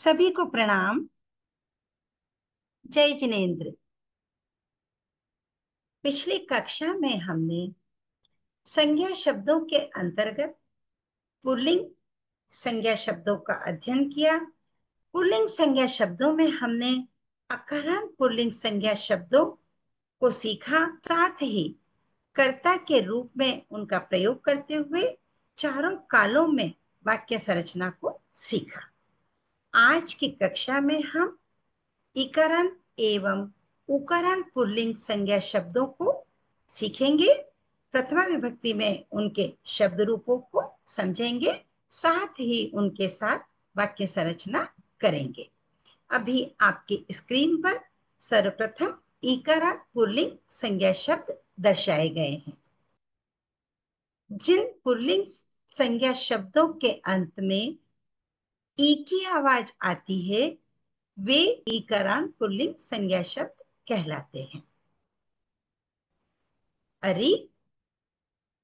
सभी को प्रणाम। जय जिनेन्द्र। पिछली कक्षा में हमने संज्ञा शब्दों के अंतर्गत पुल्लिंग संज्ञा शब्दों का अध्ययन किया। पुल्लिंग संज्ञा शब्दों में हमने अकारांत पुल्लिंग संज्ञा शब्दों को सीखा, साथ ही कर्ता के रूप में उनका प्रयोग करते हुए चारों कालों में वाक्य संरचना को सीखा। आज की कक्षा में हम इकारांत एवं उकारांत पुल्लिंग संज्ञा शब्दों को सीखेंगे। प्रथमा विभक्ति में उनके शब्द रूपों को समझेंगे, साथ ही उनके साथ वाक्य संरचना करेंगे। अभी आपकी स्क्रीन पर सर्वप्रथम इकारांत पुल्लिंग संज्ञा शब्द दर्शाए गए हैं। जिन पुल्लिंग संज्ञा शब्दों के अंत में ई की आवाज आती है वे इकारांत पुल्लिंग संज्ञा शब्द कहलाते हैं। अरि,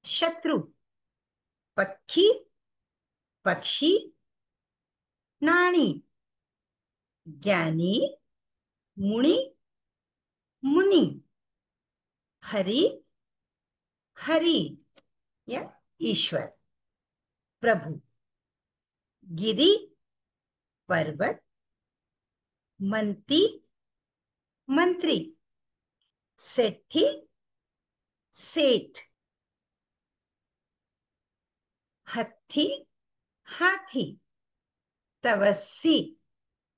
शत्रु, पक्षी, पक्षी, नाणी, ज्ञानी, मुनि, मुनि, हरि, हरि या ईश्वर, प्रभु, गिरि, पर्वत, मंत्री, मंत्री, सेठी, सेठ, हत्थी, हाथी, तवस्सी,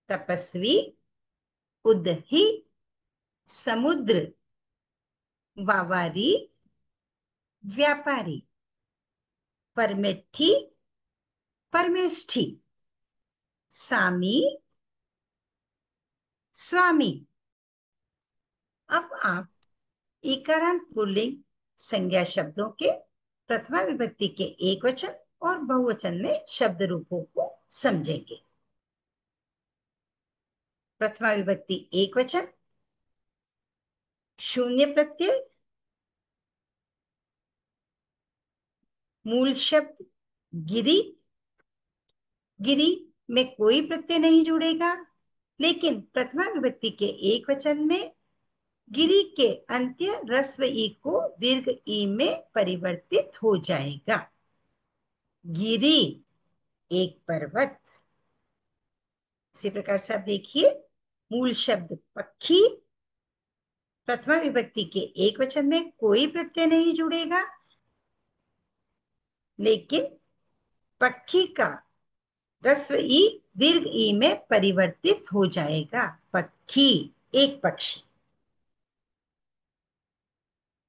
तपस्वी, उदही, समुद्र, वावारी, व्यापारी, परमेठी, परमेष्ठी, सामी, स्वामी। अब आप इकारांत पुल्लिंग संज्ञा शब्दों के प्रथमा विभक्ति के एक वचन और बहुवचन में शब्द रूपों को समझेंगे। प्रथमा विभक्ति एक वचन, शून्य प्रत्यय, मूल शब्द गिरि। गिरि में कोई प्रत्यय नहीं जुड़ेगा, लेकिन प्रथमा विभक्ति के एक वचन में गिरि के अंत्य रस्व ई को दीर्घ ई में परिवर्तित हो जाएगा। गिरि एक पर्वत। इसी प्रकार से आप देखिए, मूल शब्द पक्षी, प्रथमा विभक्ति के एक वचन में कोई प्रत्यय नहीं जुड़ेगा, लेकिन पक्षी का रस्व ई दीर्घ ई में परिवर्तित हो जाएगा। पक्षी एक पक्षी।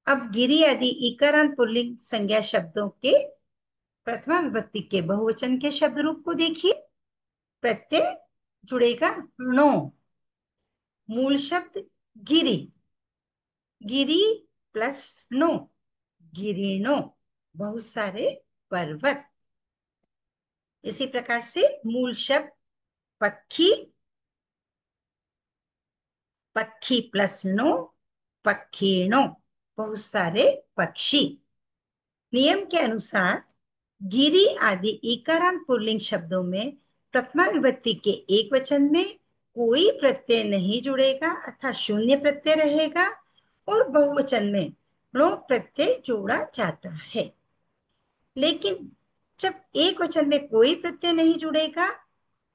अब गिरि आदि इकारांत पुल्लिंग संज्ञा शब्दों के प्रथमा विभक्ति के बहुवचन के शब्द रूप को देखिए। प्रत्यय जुड़ेगा णो। मूल शब्द गिरि, गिरि प्लस नो, गिरिणो, बहुत सारे पर्वत। इसी प्रकार से मूल शब्द पक्षी, पक्षी प्लस नो, पक्षीणो, बहुत सारे पक्षी। नियम के अनुसार गिरि आदि इकारांत पुल्लिंग शब्दों में प्रथमा विभक्ति के एक वचन में कोई प्रत्यय नहीं जुड़ेगा, अर्थात शून्य प्रत्यय रहेगा, और बहुवचन में णो प्रत्यय जोड़ा जाता है। लेकिन जब एक वचन में कोई प्रत्यय नहीं जुड़ेगा,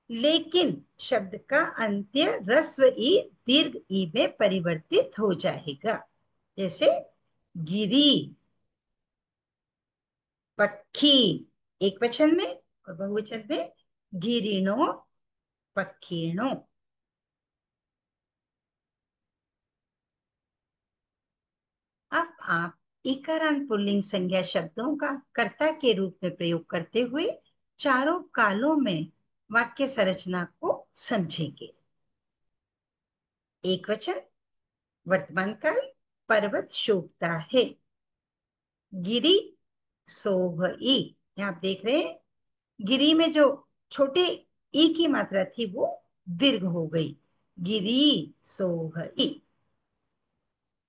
लेकिन शब्द का अंत्य रस्व ई दीर्घ ई में परिवर्तित हो जाएगा, जैसे गिरि, पक्षी एक वचन में और बहुवचन में गिरिणो, पक्षीणो। अब आप इकारांत पुल्लिंग संज्ञा शब्दों का कर्ता के रूप में प्रयोग करते हुए चारों कालों में वाक्य संरचना को समझेंगे। एक वचन, वर्तमान काल, पर्वत शोभता है। गिरि सोहई, यहां आप देख रहे हैं गिरि में जो छोटे ई की मात्रा थी वो दीर्घ हो गई। गिरि सोहई।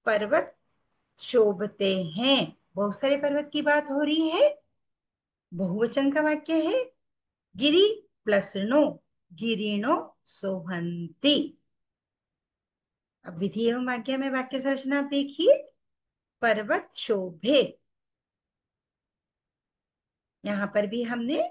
पर्वत शोभते हैं, बहुत सारे पर्वत की बात हो रही है, बहुवचन का वाक्य है। गिरि प्लस नो, गिरिणो सोहंती। अब विधि एवं आज्ञा में वाक्य संरचना आप देखिए। पर्वत शोभे, यहाँ पर भी हमने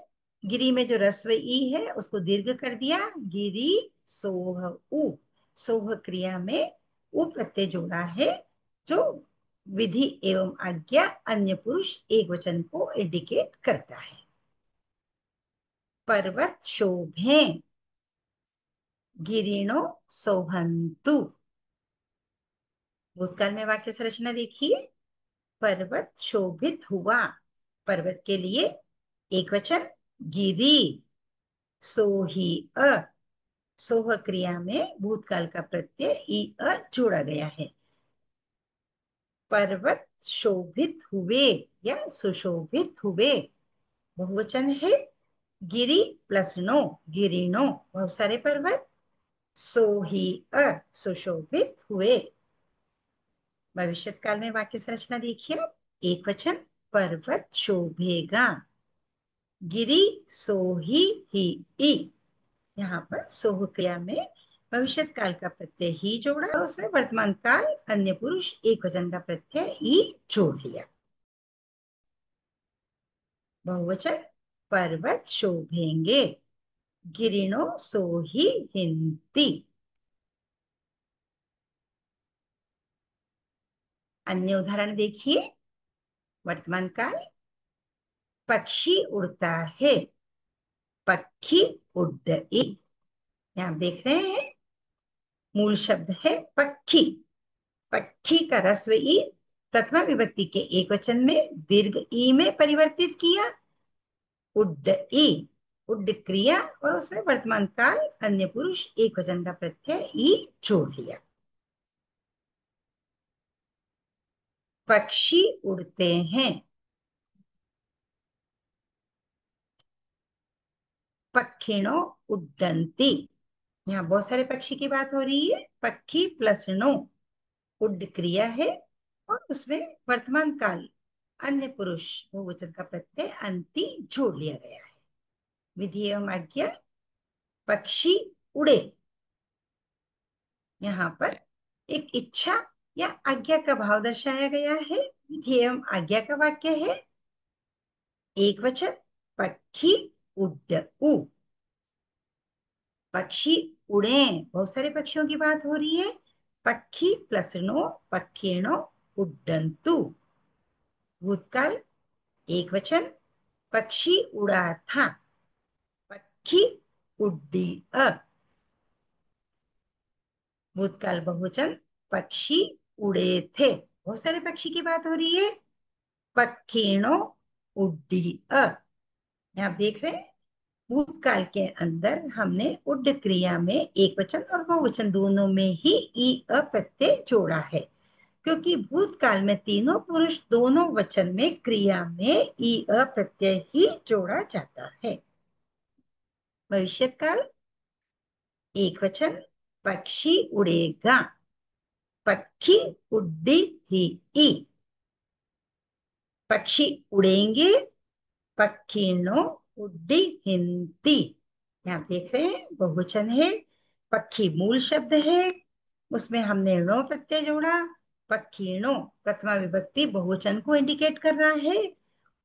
गिरी में जो रस्व ई है उसको दीर्घ कर दिया। गिरी सोह उ, सोह क्रिया में उ प्रत्यय जोड़ा है, जो विधि एवं आज्ञा अन्य पुरुष एक वचन को इंडिकेट करता है। पर्वत शोभे, गिरिणो सोहंतु। भूतकाल में वाक्य संरचना देखिए। पर्वत शोभित हुआ, पर्वत के लिए एक वचन गिरी। सोही अ, सोह क्रिया में भूतकाल का प्रत्यय ई अ जोड़ा गया है। पर्वत शोभित हुए या सुशोभित हुए, बहुवचन है। गिरी प्लस नो, गिरिनो, बहुत सारे पर्वत। सोही अ, सुशोभित हुए। भविष्य काल में वाक्य संरचना देखिए। एक वचन पर्वत शोभेगा। गिरी सोही ही ई, यहाँ पर सोह क्रिया में भविष्य काल का प्रत्यय ही जोड़ा और उसमें वर्तमान काल अन्य पुरुष एक वचन का प्रत्यय ई जोड़ लिया। बहुवचन पर्वत शोभेंगे। गिरिणो सोही हिंती। अन्य उदाहरण देखिए। वर्तमान काल पक्षी उड़ता है। पक्षी उड्डई, यहाँ आप देख रहे हैं मूल शब्द है पक्षी। पक्षी का रस्व ई प्रथमा विभक्ति के एक वचन में दीर्घ ई में परिवर्तित किया। उड्डई, उड्ड क्रिया और उसमें वर्तमान काल अन्य पुरुष एक वचन का प्रत्यय ई जोड़ लिया। पक्षी उड़ते हैं। पक्षिणो उड्डंती, यहाँ बहुत सारे पक्षी की बात हो रही है। पक्षी प्लस नो, उड्ड क्रिया है और उसमें वर्तमान काल अन्य पुरुष बहुवचन का प्रत्यय अंति जोड़ लिया गया है। विधि एवं आज्ञा। पक्षी उड़े, यहाँ पर एक इच्छा या आज्ञा का भाव दर्शाया गया है। विधि एवं आज्ञा का वाक्य है एक वचन पक्षी उड्डऊ। पक्षी उड़े, बहुत सारे पक्षियों की बात हो रही है। पक्षी प्लस नो, पक्षिणो उड्डंतु। भूतकाल एक वचन पक्षी उड़ा था। पक्षी उड्डी अ। भूतकाल बहुवचन पक्षी उड़े थे। बहुत सारे पक्षी की बात हो रही है। पक्षिणो उड्डी अ। आप देख रहे हैं भूतकाल के अंदर हमने उड्ड क्रिया में एक वचन और बहुवचन दोनों में ही ई अ प्रत्यय जोड़ा है, क्योंकि भूतकाल में तीनों पुरुष दोनों वचन में क्रिया में ई अ प्रत्यय ही जोड़ा जाता है। भविष्य काल एक वचन पक्षी उड़ेगा। पक्षी उड्डी ही ई। पक्षी उड़ेंगे। पक्षिणो उड्डी हिंती। आप देख रहे हैं बहुवचन है। पक्षी मूल शब्द है, उसमें हमने णो प्रत्यय जोड़ा। पक्षिणो प्रथमा विभक्ति बहुवचन को इंडिकेट कर रहा है।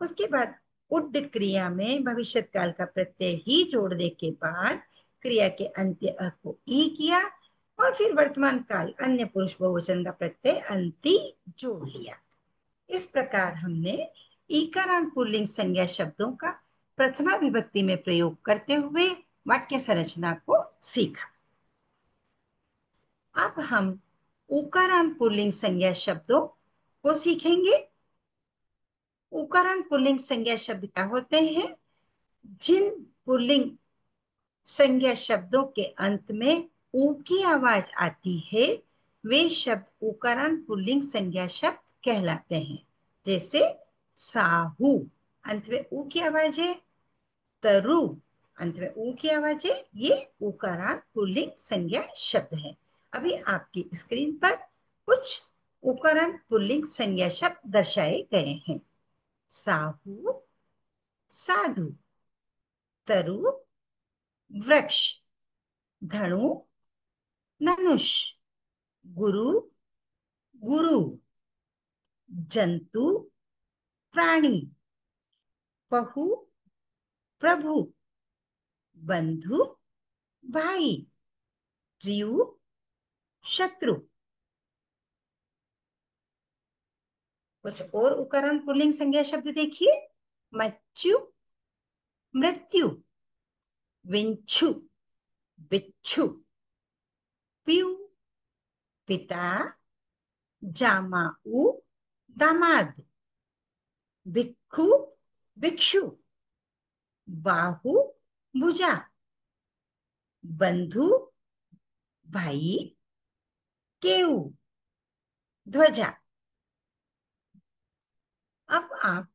उसके बाद उड्ड क्रिया में भविष्य काल का प्रत्यय ही जोड़ने के बाद क्रिया के अंत्य अ को ई किया और फिर वर्तमान काल अन्य पुरुष बहुवचन का प्रत्यय अंति जोड़ लिया। इस प्रकार हमने ईकारांत पुल्लिंग संज्ञा शब्दों का प्रथमा विभक्ति में प्रयोग करते हुए वाक्य संरचना को सीखा। अब हम उकारांत पुल्लिंग संज्ञा शब्दों को सीखेंगे। उकारांत पुल्लिंग संज्ञा शब्द क्या होते हैं? जिन पुल्लिंग संज्ञा शब्दों के अंत में ऊ की आवाज आती है वे शब्द उकारांत पुल्लिंग संज्ञा शब्द कहलाते हैं। जैसे साहू, अंत में ऊ की आवाज है। तरु, अंत में ऊ की आवाज है। ये उकारांत पुल्लिंग संज्ञा शब्द है। अभी आपकी स्क्रीन पर कुछ उकारांत पुल्लिंग संज्ञा शब्द दर्शाए गए हैं। साहू, साधु, तरु, वृक्ष, धनु धनुष, गुरु गुरु, जंतु प्राणी, पहु प्रभु, बंधु भाई, प्रियु शत्रु। कुछ और उकरण पुल्लिंग संज्ञा शब्द देखिए। मच्चु मृत्यु, विंछु बिच्छू, पीयू पिता, जामाऊ दामाद, भिक्खु भिक्षु, बाहु भुजा, बंधु भाई, केऊ ध्वजा। अब आप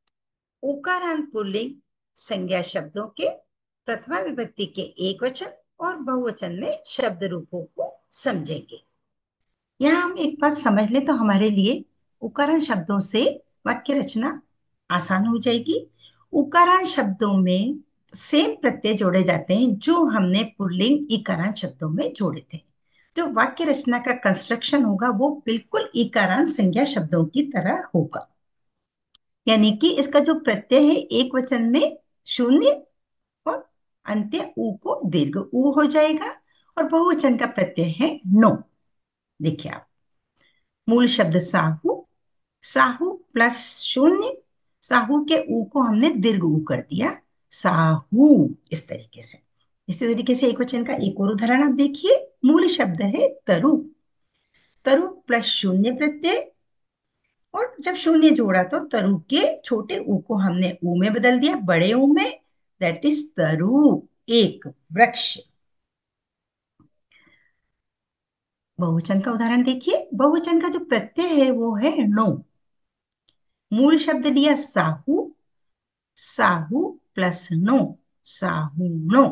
उकारांत पुल्लिंग संज्ञा शब्दों के प्रथमा विभक्ति के एक वचन और बहुवचन में शब्द रूपों को समझेंगे। यहाँ हम एक बात समझ लें तो हमारे लिए उकारांत शब्दों से वाक्य रचना आसान हो जाएगी। उकारांत शब्दों में सेम प्रत्यय जोड़े जाते हैं जो हमने पुल्लिंग इकारांत शब्दों में जोड़े थे। जो वाक्य रचना का कंस्ट्रक्शन होगा वो बिल्कुल इकारांत संज्ञा शब्दों की तरह होगा। यानी कि इसका जो प्रत्यय है एक वचन में शून्य और अंत्य ऊ को दीर्घ ऊ हो जाएगा और बहुवचन का प्रत्यय है नो। देखिए आप, मूल शब्द साहू, साहू प्लस शून्य, साहू के ऊ को हमने दीर्घ ऊ कर दिया, साहू। इस तरीके से इसी तरीके से एक वचन का एक और उदाहरण आप देखिए। मूल शब्द है तरु, तरु प्लस शून्य प्रत्यय और जब शून्य जोड़ा तो तरु के छोटे ऊ को हमने ऊ में बदल दिया, बड़े ऊ में, दैट इज तरु, एक वृक्ष। बहुवचन का उदाहरण देखिए। बहुवचन का जो प्रत्यय है वो है नो। मूल शब्द लिया Sahu, Sahu plus no, Sahu no.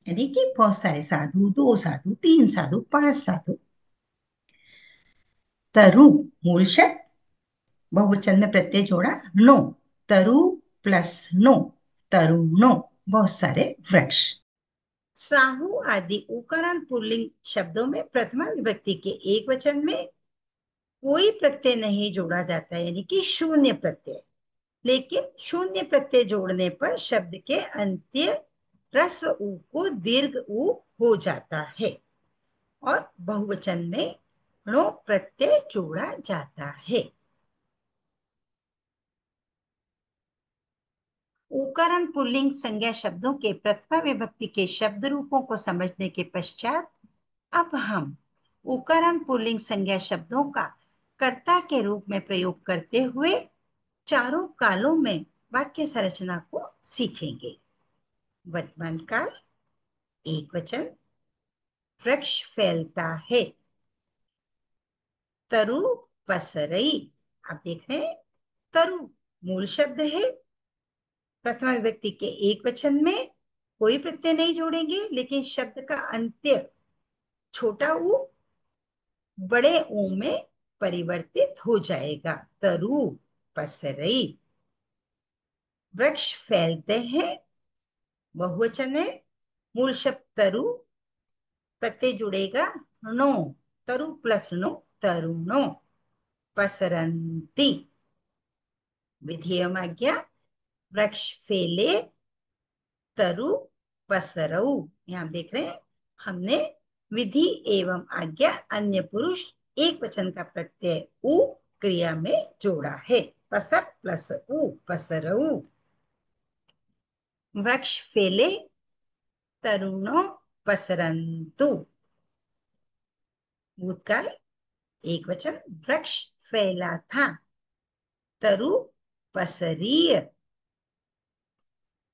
यानी कि बहुत सारे साधु, दो साधु, तीन साधु, पांच साधु। तरु मूल शब्द, बहुवचन में प्रत्यय जोड़ा नो, तरु प्लस नो, तरुणो, बहुत सारे वृक्ष। साहू आदि उकारांत पुल्लिंग शब्दों में प्रथमा विभक्ति के एक वचन में कोई प्रत्यय नहीं जोड़ा जाता, यानी कि शून्य प्रत्यय। लेकिन शून्य प्रत्यय जोड़ने पर शब्द के अंत्य रस्व ऊ को दीर्घ ऊ हो जाता है और बहुवचन में णो प्रत्यय जोड़ा जाता है। उकारांत पुल्लिंग संज्ञा शब्दों के प्रथमा विभक्ति के शब्द रूपों को समझने के पश्चात अब हम उकारांत पुल्लिंग संज्ञा शब्दों का कर्ता के रूप में प्रयोग करते हुए चारों कालों में वाक्य संरचना को सीखेंगे। वर्तमान काल एक वचन, वृक्ष फैलता है, तरु पसरई। आप देख रहे हैं तरु मूल शब्द है, प्रथमा विभक्ति के एक वचन में कोई प्रत्यय नहीं जोड़ेंगे, लेकिन शब्द का अंत्य छोटा ऊ बड़े ऊ में परिवर्तित हो जाएगा, तरु पसरई। वृक्ष फैलते हैं बहुवचन है, मूल शब्द तरु, प्रत्यय जुड़ेगा नो, तरु प्लस नो, तरुणो, पसरंती। विधेयम आज्ञा, वृक्ष फैले, तरु पसरऊ। यहां देख रहे हैं हमने विधि एवं आज्ञा अन्य पुरुष एक वचन का प्रत्यय उ क्रिया में जोड़ा है, पसर प्लस उ, पसरऊ। वृक्ष फैले, तरुणों पसरंतु। भूतकाल एक वचन, वृक्ष फैला था, तरु पसरीय।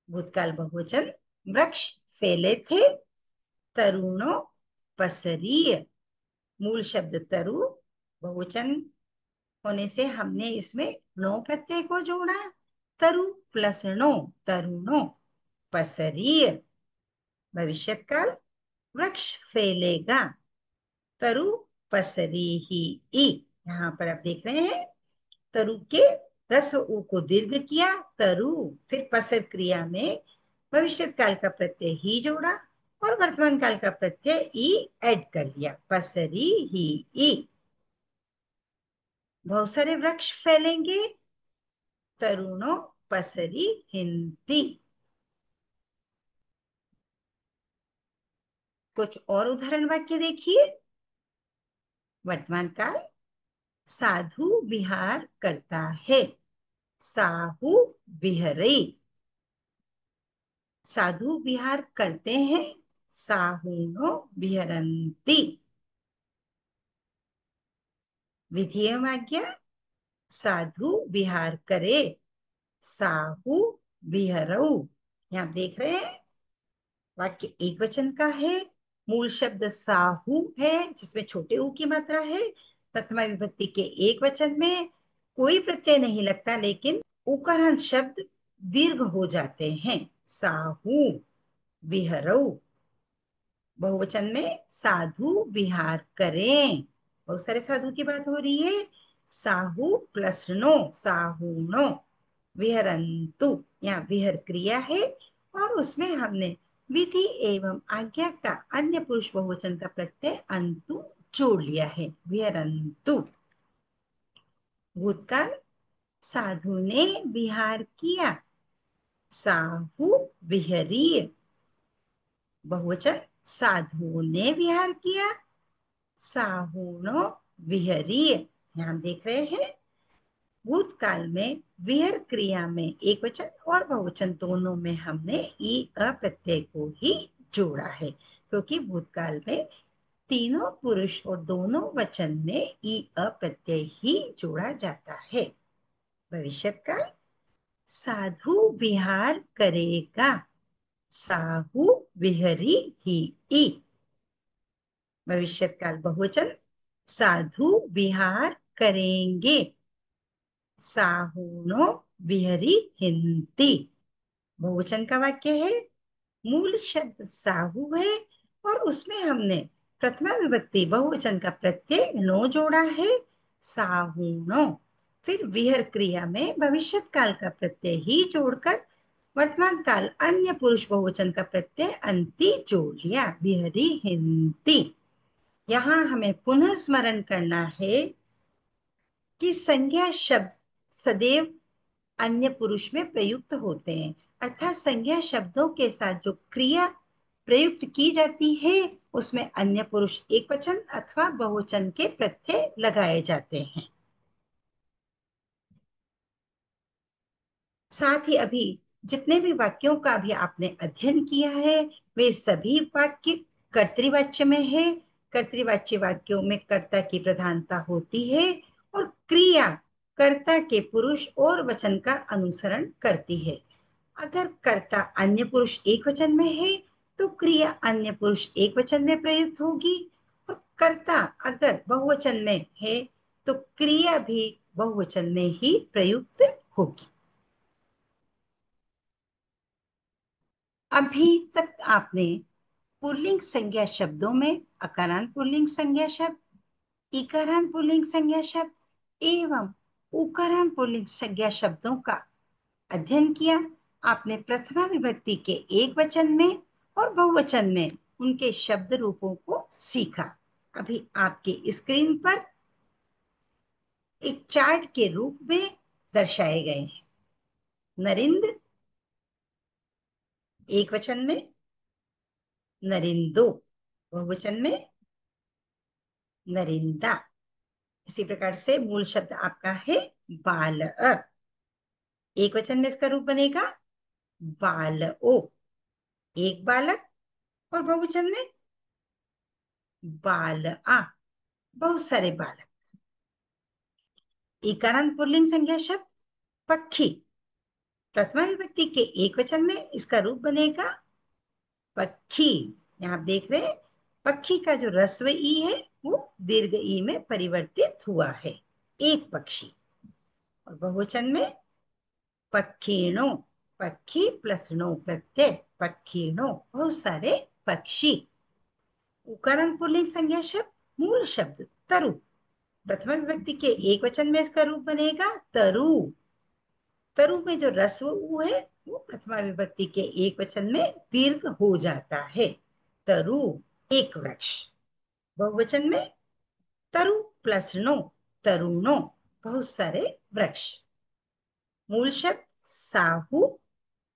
भूतकाल बहुवचन, वृक्ष फैले थे, तरुणों पसरीय। मूल शब्द तरु बहुवचन होने से हमने इसमें नो प्रत्यय को जोड़ा, तरु प्लस नो, तरुणों पसरीय। भविष्यत काल, वृक्ष फैलेगा, तरु पसरी ही ई। यहाँ पर आप देख रहे हैं तरु के रस्व ऊ को दीर्घ किया, तरु, फिर पसर क्रिया में भविष्यत काल का प्रत्यय ही जोड़ा, और वर्तमान काल का प्रत्यय ई ऐड कर लिया, पसरी ही ई। बहुत सारे वृक्ष फैलेंगे, तरुणों पसरी हिंदी। कुछ और उदाहरण वाक्य देखिए। वर्तमान काल, साधु विहार करता है, साहू विहरे। साधु विहार करते हैं, साहूनो विहरन्ति। विधेय वाक्य, साधु विहार करे, साहू विहरऊ। यहां देख रहे हैं, वाक्य एक वचन का है। मूल शब्द साहू है, जिसमें छोटे ऊ की मात्रा है। प्रथमा विभक्ति के एक वचन में कोई प्रत्यय नहीं लगता, लेकिन उकारांत शब्द दीर्घ हो जाते हैं। साहू विहरऊ। बहुवचन में साधु विहार करें, बहुत सारे साधु की बात हो रही है। साहू प्लस नो, साहूणो। विहरंतु, यहाँ विहर क्रिया है और उसमें हमने विधि एवं आज्ञा का अन्य पुरुष बहुवचन का प्रत्यय अंतु जोड़ लिया है, विहरंतु। भूतकाल, साधु ने विहार किया, साहू विहरीय। बहुवचन, साधुओं ने विहार किया, साहूणो विहरीय। यहां देख रहे हैं, भूतकाल में विहर क्रिया में एक वचन और बहुवचन दोनों में हमने ई अ प्रत्यय को ही जोड़ा है, क्योंकि भूतकाल में तीनों पुरुष और दोनों वचन में ई अ प्रत्यय ही जोड़ा जाता है। भविष्यकाल, साधु विहार करेगा, साहू विहरी ही ई। भविष्यकाल बहुवचन, साधु विहार करेंगे, साहूनो विहरी हिंती। बहुवचन का वाक्य है, मूल शब्द साहू है और उसमें हमने प्रथमा विभक्ति बहुवचन का प्रत्यय नो जोड़ा है, साहूनो। फिर विहर क्रिया में भविष्यत काल का प्रत्यय ही जोड़कर वर्तमान काल अन्य पुरुष बहुवचन का प्रत्यय अंति जोड़ लिया, विहरी हिंती। यहां हमें पुनः स्मरण करना है कि संज्ञा शब्द सदैव अन्य पुरुष में प्रयुक्त होते हैं, अर्थात संज्ञा शब्दों के साथ जो क्रिया प्रयुक्त की जाती है उसमें अन्य पुरुष एक वचन अथवा बहुवचन के प्रत्यय लगाए जाते हैं। साथ ही अभी जितने भी वाक्यों का अभी आपने अध्ययन किया है, वे सभी वाक्य कर्तृवाच्य में है। कर्तृवाच्य वाक्यों में कर्ता की प्रधानता होती है और क्रिया कर्ता के पुरुष और वचन का अनुसरण करती है। अगर कर्ता अन्य पुरुष एक वचन में है तो क्रिया अन्य पुरुष एक वचन में प्रयुक्त होगी, और कर्ता अगर बहुवचन में है तो क्रिया भी बहुवचन में ही प्रयुक्त होगी। अभी तक आपने पुल्लिंग संज्ञा शब्दों में अकारांत पुल्लिंग संज्ञा शब्द, इकारांत पुल्लिंग संज्ञा शब्द एवं उकारांत पुल्लिंग संज्ञा शब्दों का अध्ययन किया। आपने प्रथमा विभक्ति के एक वचन में और बहुवचन में उनके शब्द रूपों को सीखा। अभी आपके स्क्रीन पर एक चार्ट के रूप में दर्शाए गए हैं। नरिंद एक वचन में, नरिंदो बहुवचन में, नरिंदा। इसी प्रकार से मूल शब्द आपका है बाल। एक वचन में इसका रूप बनेगा बालओ, एक बालक। और बहुवचन में बालआ, बहुत सारे बालक। इकारांत पुल्लिंग संज्ञा शब्द पक्षी, प्रथमा विभक्ति के एक वचन में इसका रूप बनेगा पक्षी। यहां आप देख रहे हैं, पक्षी का जो रस्व ई है वो दीर्घ ई में परिवर्तित हुआ है, एक पक्षी। और बहुवचन में पक्षीणो, पक्षी प्लस नो प्रत्यय, पक्षीणो, बहुत सारे पक्षी। उकारांत पुल्लिंग संज्ञा शब्द मूल शब्द तरु, प्रथमा विभक्ति के एक वचन में इसका रूप बनेगा तरु। तरु में जो रस्व उ है वो प्रथमा विभक्ति के एक वचन में दीर्घ हो जाता है। तरु, एक वृक्ष। बहुवचन में तरु प्लस नो, तरुणों, बहुत सारे वृक्ष। मूल शब्द साहू,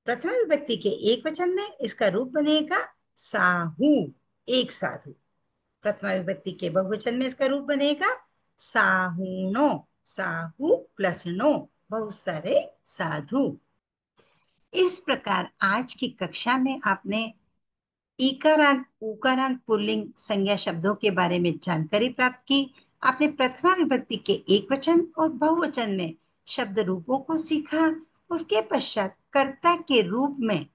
प्रथमा विभक्ति के एक वचन में इसका रूप बनेगा साहू, एक साधु। प्रथमा विभक्ति के बहुवचन में इसका रूप बनेगा साहूणो, साहू प्लस नो, बहुत सारे साधु। इस प्रकार आज की कक्षा में आपने ईकारांत उकारांत पुल्लिंग संज्ञा शब्दों के बारे में जानकारी प्राप्त की। आपने प्रथमा विभक्ति के एक वचन और बहुवचन में शब्द रूपों को सीखा। उसके पश्चात कर्ता के रूप में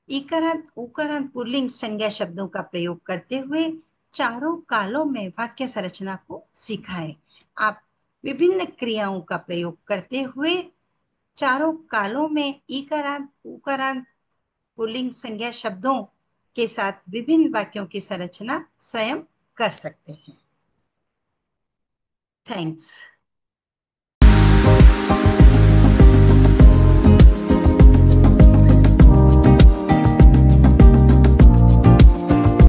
इकारांत उकारांत पुल्लिंग संज्ञा शब्दों का प्रयोग करते हुए चारों कालों में वाक्य संरचना को सीखा है। आप विभिन्न क्रियाओं का प्रयोग करते हुए चारों कालों में इकारांत उकारांत पुल्लिंग संज्ञा शब्दों के साथ विभिन्न वाक्यों की संरचना स्वयं कर सकते हैं। थैंक्स।